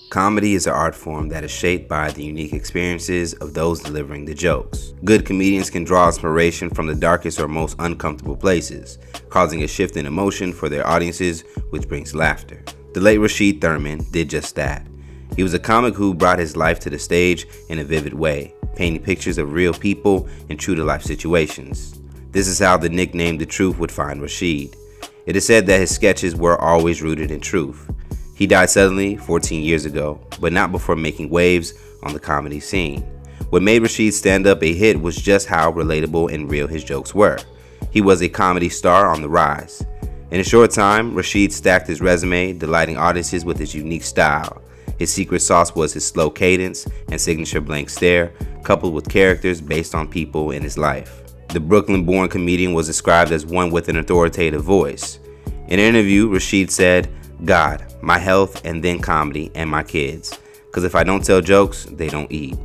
Comedy is an art form that is shaped by the unique experiences of those delivering the jokes. Good comedians can draw inspiration from the darkest or most uncomfortable places, causing a shift in emotion for their audiences, which brings laughter. The late Rasheed Thurmond did just that. He was a comic who brought his life to the stage in a vivid way, painting pictures of real people in true-to-life situations. This is how the nickname The Truth would find Rasheed. It is said that his sketches were always rooted in truth. He died suddenly 14 years ago, but not before making waves on the comedy scene. What made Rasheed's stand-up a hit was just how relatable and real his jokes were. He was a comedy star on the rise. In a short time, Rasheed stacked his resume, delighting audiences with his unique style. His secret sauce was his slow cadence and signature blank stare, coupled with characters based on people in his life. The Brooklyn-born comedian was described as one with an authoritative voice. In an interview, Rasheed said, "God, my health, and then comedy, and my kids. Because if I don't tell jokes, they don't eat."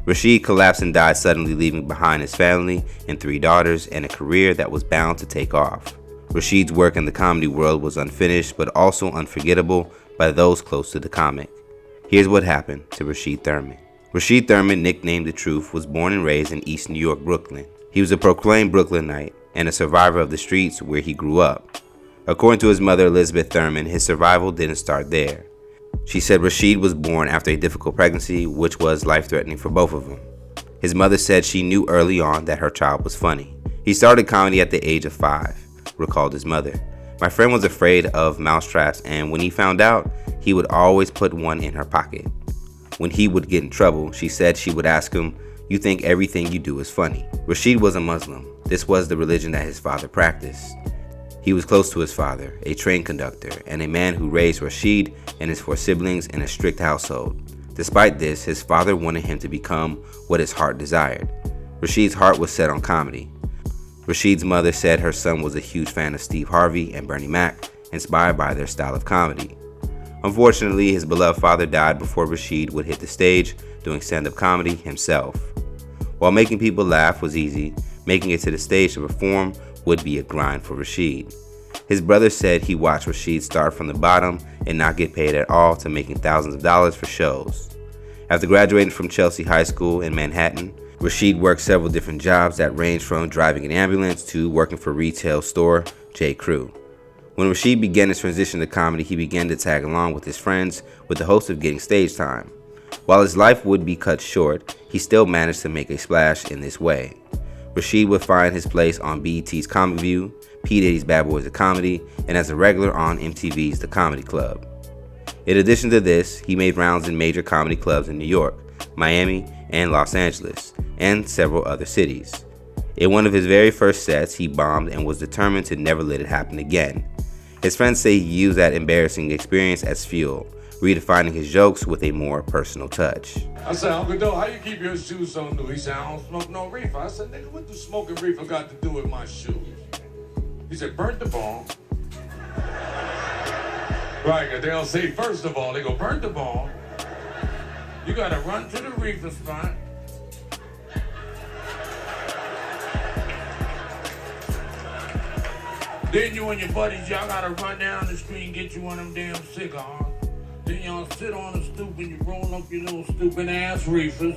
Rasheed collapsed and died suddenly, leaving behind his family and 3 daughters and a career that was bound to take off. Rasheed's work in the comedy world was unfinished but also unforgettable by those close to the comic. Here's what happened to Rasheed Thurmond. Rasheed Thurmond, nicknamed The Truth, was born and raised in East New York, Brooklyn. He was a proclaimed Brooklynite and a survivor of the streets where he grew up. According to his mother, Elizabeth Thurmond, his survival didn't start there. She said Rasheed was born after a difficult pregnancy, which was life-threatening for both of them. His mother said she knew early on that her child was funny. He started comedy at the age of 5, recalled his mother. "My friend was afraid of mousetraps, and when he found out, he would always put one in her pocket. When he would get in trouble," she said, she would ask him, "You think everything you do is funny?" Rasheed was a Muslim. This was the religion that his father practiced. He was close to his father, a train conductor, and a man who raised Rasheed and his 4 siblings in a strict household. Despite this, his father wanted him to become what his heart desired. Rasheed's heart was set on comedy. Rasheed's mother said her son was a huge fan of Steve Harvey and Bernie Mac, inspired by their style of comedy. Unfortunately, his beloved father died before Rasheed would hit the stage doing stand-up comedy himself. While making people laugh was easy, making it to the stage to perform would be a grind for Rasheed. His brother said he watched Rasheed start from the bottom and not get paid at all to making thousands of dollars for shows. After graduating from Chelsea High School in Manhattan, Rasheed worked several different jobs that ranged from driving an ambulance to working for retail store J. Crew. When Rasheed began his transition to comedy, he began to tag along with his friends with the hopes of getting stage time. While his life would be cut short, he still managed to make a splash in this way. Rasheed would find his place on BET's Comic View, P. Diddy's Bad Boys of Comedy, and as a regular on MTV's The Comedy Club. In addition to this, he made rounds in major comedy clubs in New York, Miami, and Los Angeles, and several other cities. In one of his very first sets, he bombed and was determined to never let it happen again. His friends say he used that embarrassing experience as fuel, redefining his jokes with a more personal touch. I said, "Uncle Doe, how you keep your shoes so new?" He said, "I don't smoke no reefer." I said, "Nigga, what the smoking reefer got to do with my shoes?" He said, "Burnt the bomb." Right, 'cause they don't say first of all, they go, "Burnt the bomb." You gotta run to the reefer spot. Then you and your buddies, y'all gotta run down the street and get you one of them damn cigars. Then y'all sit on the stoop and you roll up your little stupid ass reefers.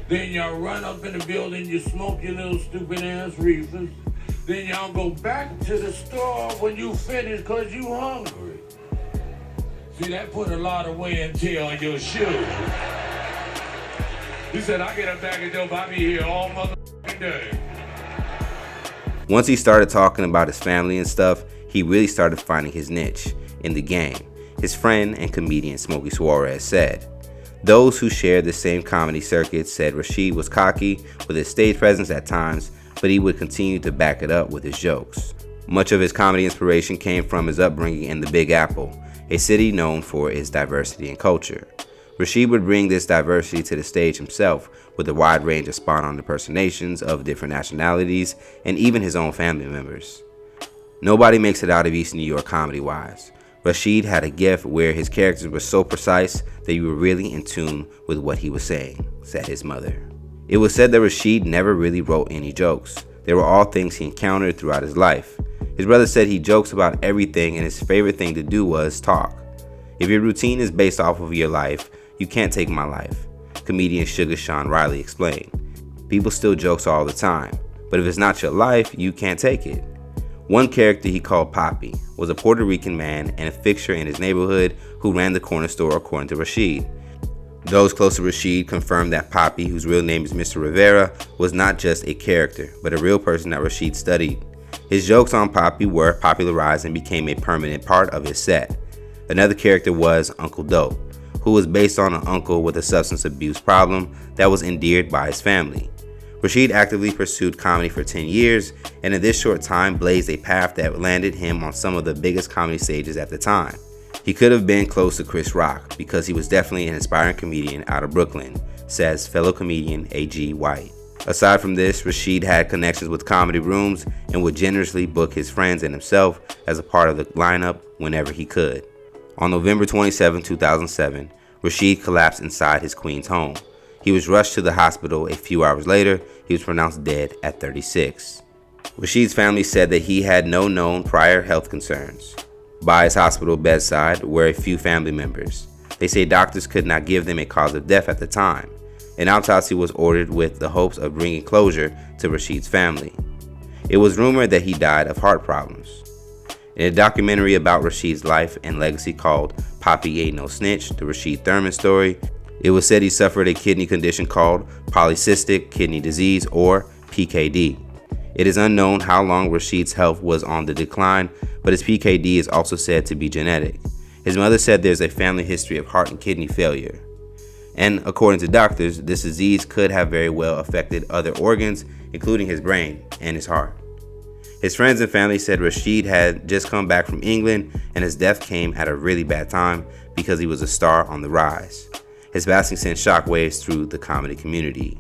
Then y'all run up in the building, you smoke your little stupid ass reefers. Then y'all go back to the store when you finish cause you hungry. See, that put a lot of wear and tear on your shoes. He said, "I get a bag of dope, I be here all motherfucking day." Once he started talking about his family and stuff, he really started finding his niche in the game. His friend and comedian Smokey Suarez said. Those who shared the same comedy circuit said Rasheed was cocky with his stage presence at times, but he would continue to back it up with his jokes. Much of his comedy inspiration came from his upbringing in the Big Apple, a city known for its diversity and culture. Rasheed would bring this diversity to the stage himself with a wide range of spot-on impersonations of different nationalities and even his own family members. Nobody makes it out of East New York comedy-wise. Rasheed had a gift where his characters were so precise that you were really in tune with what he was saying, said his mother. It was said that Rasheed never really wrote any jokes. They were all things he encountered throughout his life. His brother said he jokes about everything and his favorite thing to do was talk. If your routine is based off of your life, you can't take my life, comedian Sugar Sean Riley explained. People steal jokes all the time, but if it's not your life, you can't take it. One character he called Poppy was a Puerto Rican man and a fixture in his neighborhood who ran the corner store, according to Rasheed. Those close to Rasheed confirmed that Poppy, whose real name is Mr. Rivera, was not just a character, but a real person that Rasheed studied. His jokes on Poppy were popularized and became a permanent part of his set. Another character was Uncle Dope, who was based on an uncle with a substance abuse problem that was endeared by his family. Rasheed actively pursued comedy for 10 years, and in this short time blazed a path that landed him on some of the biggest comedy stages at the time. He could have been close to Chris Rock because he was definitely an inspiring comedian out of Brooklyn, says fellow comedian A.G. White. Aside from this, Rasheed had connections with comedy rooms and would generously book his friends and himself as a part of the lineup whenever he could. On November 27, 2007, Rasheed collapsed inside his Queens home. He was rushed to the hospital. A few hours later, he was pronounced dead at 36. Rasheed's family said that he had no known prior health concerns. By his hospital bedside were a few family members. They say doctors could not give them a cause of death at the time. An autopsy was ordered with the hopes of bringing closure to Rasheed's family. It was rumored that he died of heart problems. In a documentary about Rasheed's life and legacy called Poppy Ain't No Snitch, the Rasheed Thurmond story, it was said he suffered a kidney condition called polycystic kidney disease, or PKD. It is unknown how long Rasheed's health was on the decline, but his PKD is also said to be genetic. His mother said there's a family history of heart and kidney failure. And according to doctors, this disease could have very well affected other organs, including his brain and his heart. His friends and family said Rasheed had just come back from England and his death came at a really bad time because he was a star on the rise. His passing sent shockwaves through the comedy community.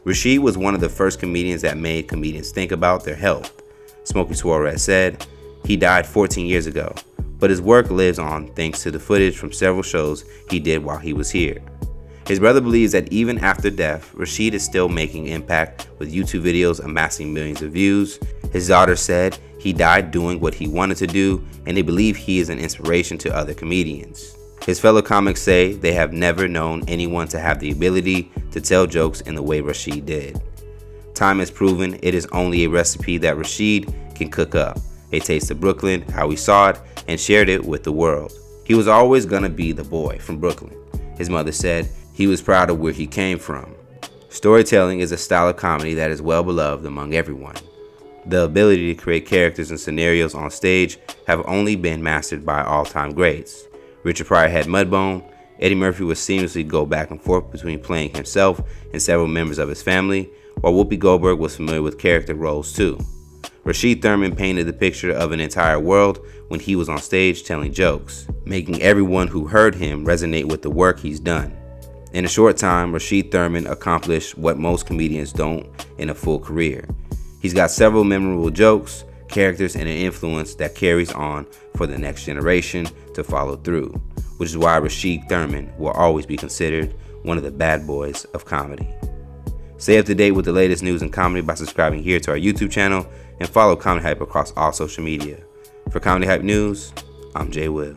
Rasheed was one of the first comedians that made comedians think about their health. Smokey Suarez said, "He died 14 years ago, but his work lives on thanks to the footage from several shows he did while he was here." His brother believes that even after death, Rasheed is still making impact with YouTube videos amassing millions of views. His daughter said he died doing what he wanted to do, and they believe he is an inspiration to other comedians. His fellow comics say they have never known anyone to have the ability to tell jokes in the way Rasheed did. Time has proven it is only a recipe that Rasheed can cook up. A taste of Brooklyn, how he saw it, and shared it with the world. He was always gonna be the boy from Brooklyn. His mother said he was proud of where he came from. Storytelling is a style of comedy that is well beloved among everyone. The ability to create characters and scenarios on stage have only been mastered by all-time greats. Richard Pryor had Mudbone. Eddie Murphy would seamlessly go back and forth between playing himself and several members of his family, while Whoopi Goldberg was familiar with character roles too. Rasheed Thurmond painted the picture of an entire world when he was on stage telling jokes, making everyone who heard him resonate with the work he's done. In a short time, Rasheed Thurmond accomplished what most comedians don't in a full career. He's got several memorable jokes, characters, and an influence that carries on for the next generation to follow through, which is why Rasheed Thurmond will always be considered one of the bad boys of comedy. Stay up to date with the latest news and comedy by subscribing here to our YouTube channel and follow Comedy Hype across all social media. For Comedy Hype News, I'm Jay Will.